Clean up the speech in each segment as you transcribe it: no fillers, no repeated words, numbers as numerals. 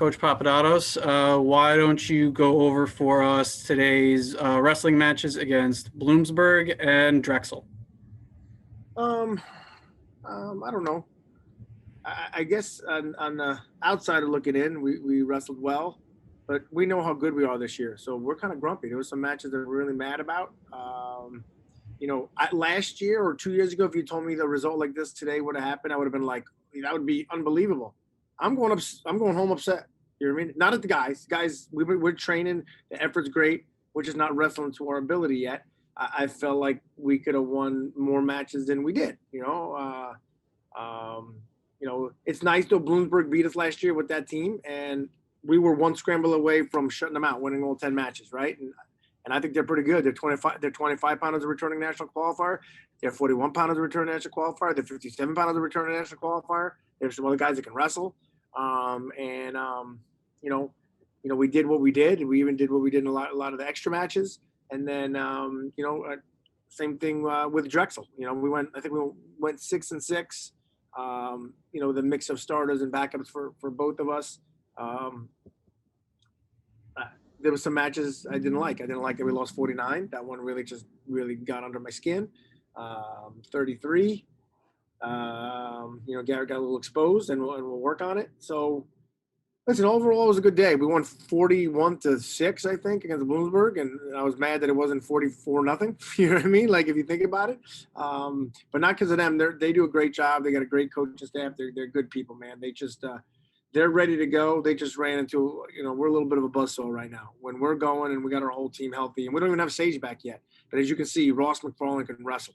Coach Papadopoulos, why don't you go over for us today's wrestling matches against Bloomsburg and Drexel? I don't know. I guess on the outside of looking in, we wrestled well, but we know how good we are this year. So we're kind of grumpy. There were some matches that we're really mad about. Last year or 2 years ago, if you told me the result like this today would have happened, I would have been like, that would be unbelievable. I'm going home upset. You know what I mean? Not at the guys. Guys, we're training. The effort's great. We're just not wrestling to our ability yet. I felt like we could have won more matches than we did. It's nice though. Bloomsburg beat us last year with that team, and we were one scramble away from shutting them out, winning all 10 matches, right? And I think they're pretty good. They're 25. They're 25 pounders of returning national qualifier. They're 41 pounders of returning national qualifier. They're 57 pounders of returning national qualifier. There's some other guys that can wrestle. We did what we did, and we even did what we did in a lot of the extra matches. And then, same thing with Drexel. We went 6-6. The mix of starters and backups for both of us. There were some matches I didn't like. I didn't like that we lost 49. That one really got under my skin. 33. Garrett got a little exposed, and we'll work on it. So, listen, overall, it was a good day. We won 41-6, I think, against Bloomsburg, and I was mad that it wasn't 44-0. You know what I mean? Like, if you think about it. But not because of them. They do a great job. They got a great coaching staff. They're good people, man. They just they're ready to go. They just ran into, we're a little bit of a buzzsaw right now. When we're going and we got our whole team healthy, and we don't even have Sage back yet. But as you can see, Ross McFarland can wrestle.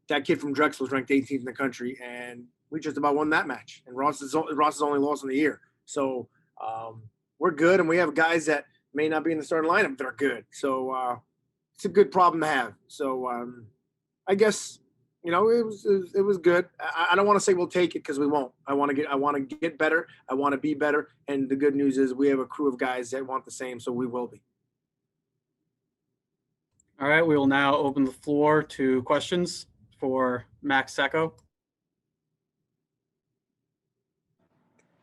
That kid from Drexel is ranked 18th in the country, and we just about won that match. And Ross is only lost in the year. So we're good, and we have guys that may not be in the starting lineup that are good. So it's a good problem to have. So I guess it was good. I don't want to say we'll take it because we won't. I want to get better. I want to be better. And the good news is we have a crew of guys that want the same, so we will be. All right, we will now open the floor to questions for Max Sacco.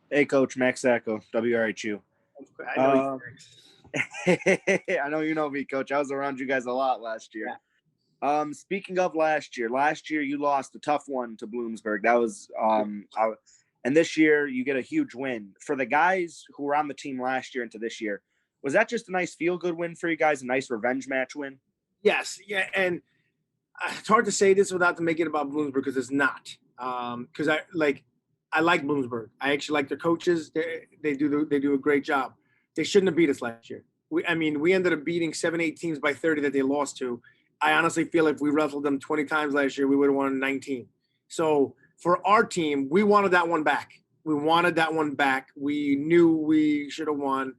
Hey, Coach, Max Sacco, WRHU. I know you know me, Coach. I was around you guys a lot last year. Yeah. Speaking of last year you lost a tough one to Bloomsburg. That was and this year you get a huge win. For the guys who were on the team last year into this year, was that just a nice feel-good win for you guys, a nice revenge match win? Yes, yeah, and it's hard to say this without to make it about Bloomsburg because it's not. Because I like Bloomsburg. I actually like their coaches. They do a great job. They shouldn't have beat us last year. We ended up beating 7-8 teams by 30 that they lost to. I honestly feel if we wrestled them 20 times last year, we would have won 19. So for our team, we wanted that one back. We knew we should have won.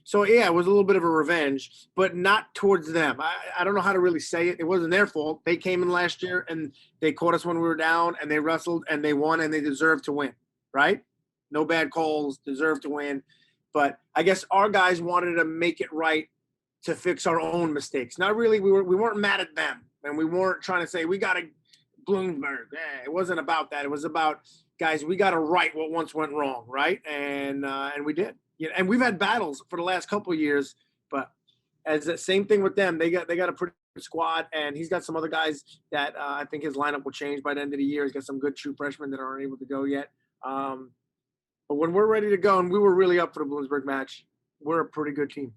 So yeah, it was a little bit of a revenge, but not towards them. I don't know how to really say it. It wasn't their fault. They came in last year and they caught us when we were down, and they wrestled and they won, and they deserved to win, right? No bad calls, deserved to win. But I guess our guys wanted to make it right to fix our own mistakes. Not really. We weren't mad at them, and we weren't trying to say we got to Bloomsburg. It wasn't about that. It was about, guys, we got to right what once went wrong, right? And we did. Yeah, and we've had battles for the last couple of years, but as the same thing with them, they got a pretty good squad, and he's got some other guys that I think his lineup will change by the end of the year. He's got some good true freshmen that aren't able to go yet. But when we're ready to go, and we were really up for the Bloomsburg match, we're a pretty good team.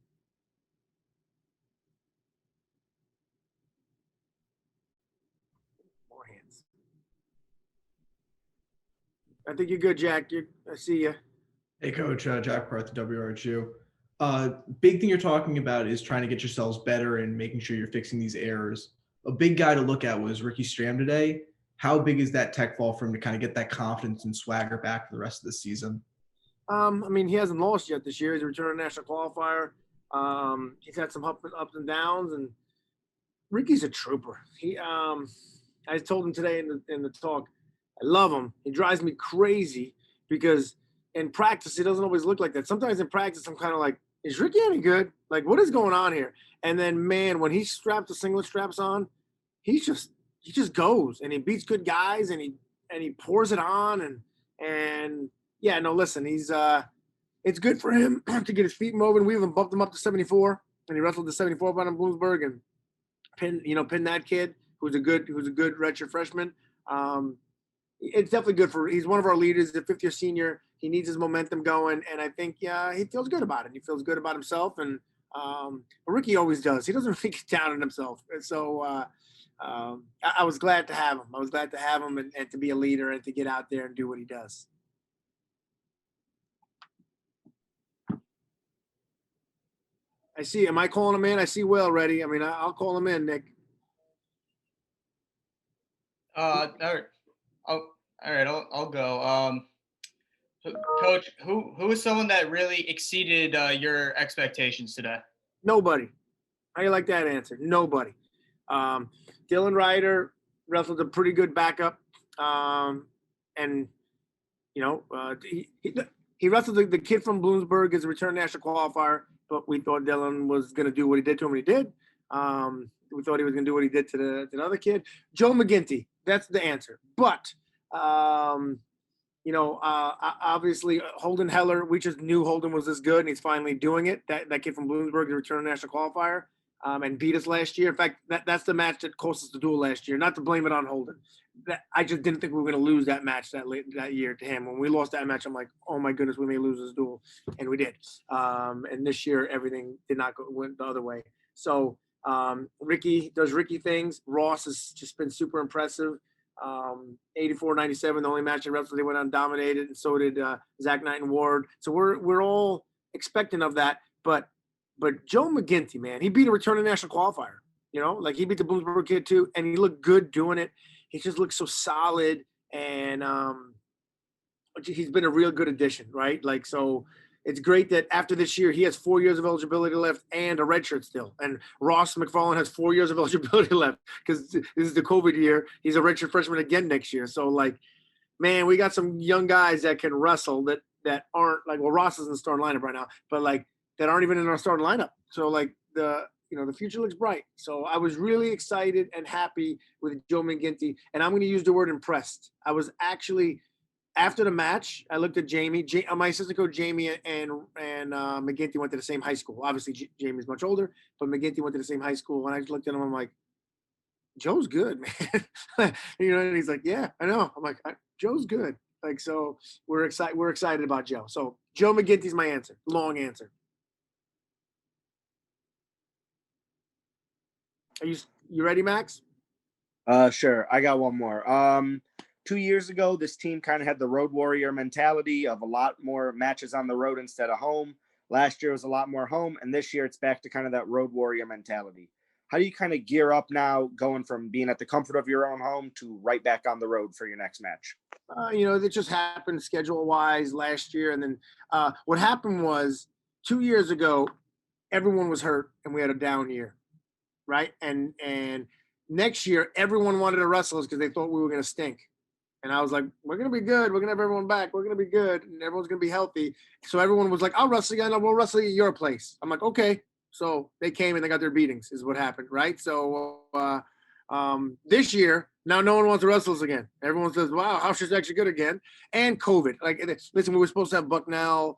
More hands. I think you're good, Jack. I see you. Hey, Coach, Jack Parth, WRHU. Big thing you're talking about is trying to get yourselves better and making sure you're fixing these errors. A big guy to look at was Ricky Stram today. How big is that tech fall for him to kind of get that confidence and swagger back for the rest of the season? He hasn't lost yet this year. He's a returning national qualifier. He's had some ups and downs, and Ricky's a trooper. I told him today in the talk, I love him. He drives me crazy because in practice, it doesn't always look like that. Sometimes in practice, I'm kind of like, is Ricky any good? Like, what is going on here? And then, man, when he strapped the singlet straps on, he just goes, and he beats good guys, and he pours it on, and Yeah, no, listen, he's it's good for him to get his feet moving. We even bumped him up to 74, and he wrestled to 74 down in Bloomsburg and pinned that kid who's a good redshirt freshman. It's definitely good for. He's one of our leaders, the 5th-year senior. He needs his momentum going, and I think he feels good about it. He feels good about himself, and Ricky always does. He doesn't really get down on himself. And so I was glad to have him. I was glad to have him and to be a leader and to get out there and do what he does. I see. Am I calling him in? I see Will ready. I mean, I'll call him in, Nick. All right. All right. I'll go. Coach, who is someone that really exceeded your expectations today? Nobody. How do you like that answer? Nobody. Dylan Ryder wrestled a pretty good backup, and he wrestled the kid from Bloomsburg as a return national qualifier. But we thought Dylan was going to do what he did to him, and he did. We thought he was going to do what he did to the other kid. Joe McGinty, that's the answer. But, obviously Holden Heller, we just knew Holden was this good, and he's finally doing it. That kid from Bloomsburg, the return national qualifier, and beat us last year. In fact, that's the match that cost us the duel last year. Not to blame it on Holden. I just didn't think we were going to lose that match that year to him. When we lost that match, I'm like, oh my goodness, we may lose this duel, and we did. And this year, everything went the other way. So Ricky does Ricky things. Ross has just been super impressive. 84-97, the only match they wrestled, they went on dominated, and so did Zach Knight and Ward. So we're all expecting of that. But Joe McGinty, man, he beat a returning national qualifier. He beat the Bloomsburg kid too, and he looked good doing it. He just looks so solid, and he's been a real good addition, right? So it's great that after this year, he has 4 years of eligibility left and a red shirt still. And Ross McFarland has 4 years of eligibility left because this is the COVID year. He's a redshirt freshman again next year. So, man, we got some young guys that can wrestle that aren't Ross is in the starting lineup right now, but that aren't even in our starting lineup. So, the future looks bright. So I was really excited and happy with Joe McGinty. And I'm going to use the word impressed. I was actually, after the match, I looked at Jamie. My assistant coach Jamie and McGinty went to the same high school. Obviously, Jamie's much older, but McGinty went to the same high school. And I just looked at him. I'm like, Joe's good, man. And he's like, yeah, I know. I'm like, Joe's good. So we're excited. We're excited about Joe. So Joe McGinty's my answer. Long answer. Are you ready, Max? Sure. I got one more. 2 years ago, this team kind of had the road warrior mentality of a lot more matches on the road instead of home. Last year was a lot more home, and this year it's back to kind of that road warrior mentality. How do you kind of gear up now, going from being at the comfort of your own home to right back on the road for your next match? It just happened schedule-wise last year, and then what happened was 2 years ago, everyone was hurt, and we had a down year. Right. And next year, everyone wanted to wrestle us because they thought we were going to stink. And I was like, we're going to be good. We're going to have everyone back. We're going to be good. And everyone's going to be healthy. So everyone was like, I'll wrestle again. We'll wrestle at your place. I'm like, okay. So they came and they got their beatings is what happened. Right. So this year, now no one wants to wrestle us again. Everyone says, wow, Hofstra's actually good again. And COVID. Listen, we were supposed to have Bucknell.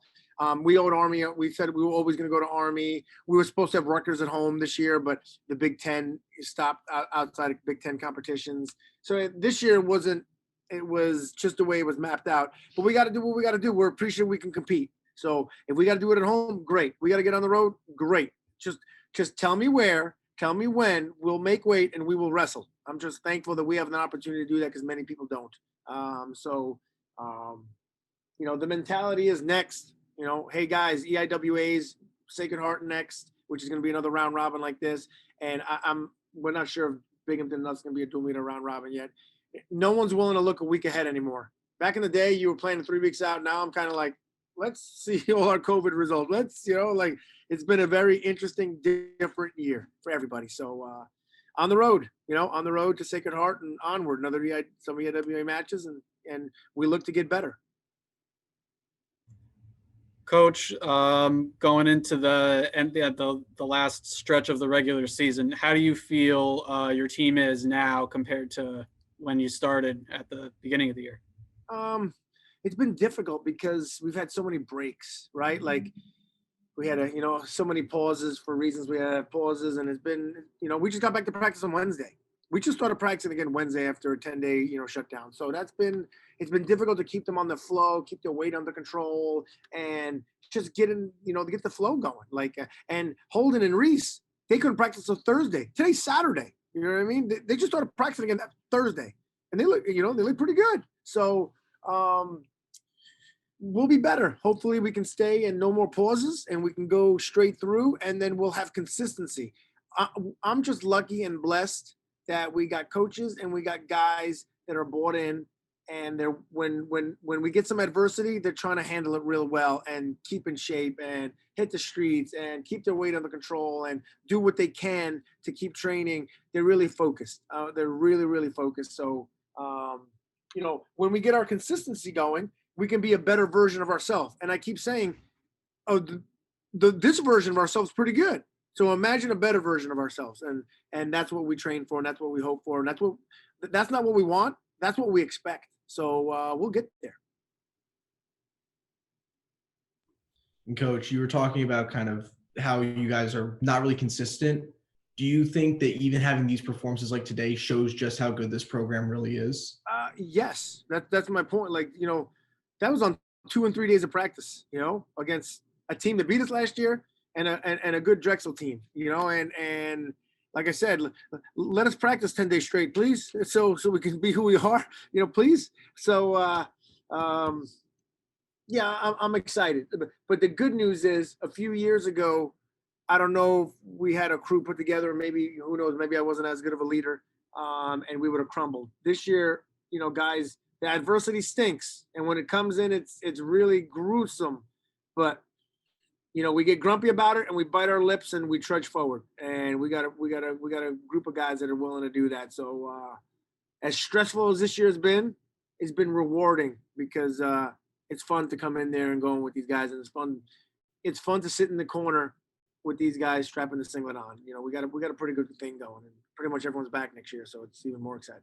We owed Army. We said we were always going to go to Army. We were supposed to have Rutgers at home this year, but the Big Ten stopped outside of Big Ten competitions. So this year it was just the way it was mapped out. But we got to do what we got to do. We're pretty sure we can compete. So if we got to do it at home, great. We got to get on the road, great. Just tell me where, tell me when. We'll make weight and we will wrestle. I'm just thankful that we have an opportunity to do that because many people don't. The mentality is next. Hey guys, EIWA's Sacred Heart next, which is going to be another round robin like this. And we're not sure if Binghamton Nuts going to be a dual meter round robin yet. No one's willing to look a week ahead anymore. Back in the day, you were playing 3 weeks out. Now I'm kind of like, let's see all our COVID results. It's been a very interesting, different year for everybody. So on the road to Sacred Heart and onward, some EIWA matches, and we look to get better. Coach, going into the last stretch of the regular season, how do you feel your team is now compared to when you started at the beginning of the year? it's been difficult because we've had so many breaks, right? Like we had so many pauses for reasons we had pauses, and it's been, we just got back to practice on Wednesday. We just started practicing again Wednesday after a 10-day, shutdown. So it's been difficult to keep them on the flow, keep their weight under control, and just get the flow going. And Holden and Reese, they couldn't practice until Thursday. Today's Saturday. You know what I mean? They just started practicing again that Thursday, and they look pretty good. So we'll be better. Hopefully we can stay and no more pauses, and we can go straight through, and then we'll have consistency. I'm just lucky and blessed that we got coaches and we got guys that are bought in, and they're when we get some adversity, they're trying to handle it real well and keep in shape and hit the streets and keep their weight under control and do what they can to keep training. They're really focused. They're really, really focused. So, when we get our consistency going, we can be a better version of ourselves. And I keep saying, this version of ourselves is pretty good. So imagine a better version of ourselves, and that's what we train for, and that's what we hope for, and that's not what we want. That's what we expect. So we'll get there. And Coach, you were talking about kind of how you guys are not really consistent. Do you think that even having these performances like today shows just how good this program really is? Yes, that's my point. That was on 2 and 3 days of practice, against a team that beat us last year. And a good Drexel team, and like I said, let us practice 10 days straight, please, so we can be who we are, please. So, I'm excited. But the good news is, a few years ago, I don't know if we had a crew put together, maybe, who knows, maybe I wasn't as good of a leader, and we would have crumbled. This year, guys, the adversity stinks, and when it comes in, it's really gruesome, but we get grumpy about it and we bite our lips and we trudge forward. And we got a group of guys that are willing to do that. So as stressful as this year has been, it's been rewarding because it's fun to come in there and going with these guys, and it's fun to sit in the corner with these guys strapping the singlet on. We got a pretty good thing going, and pretty much everyone's back next year, so it's even more exciting.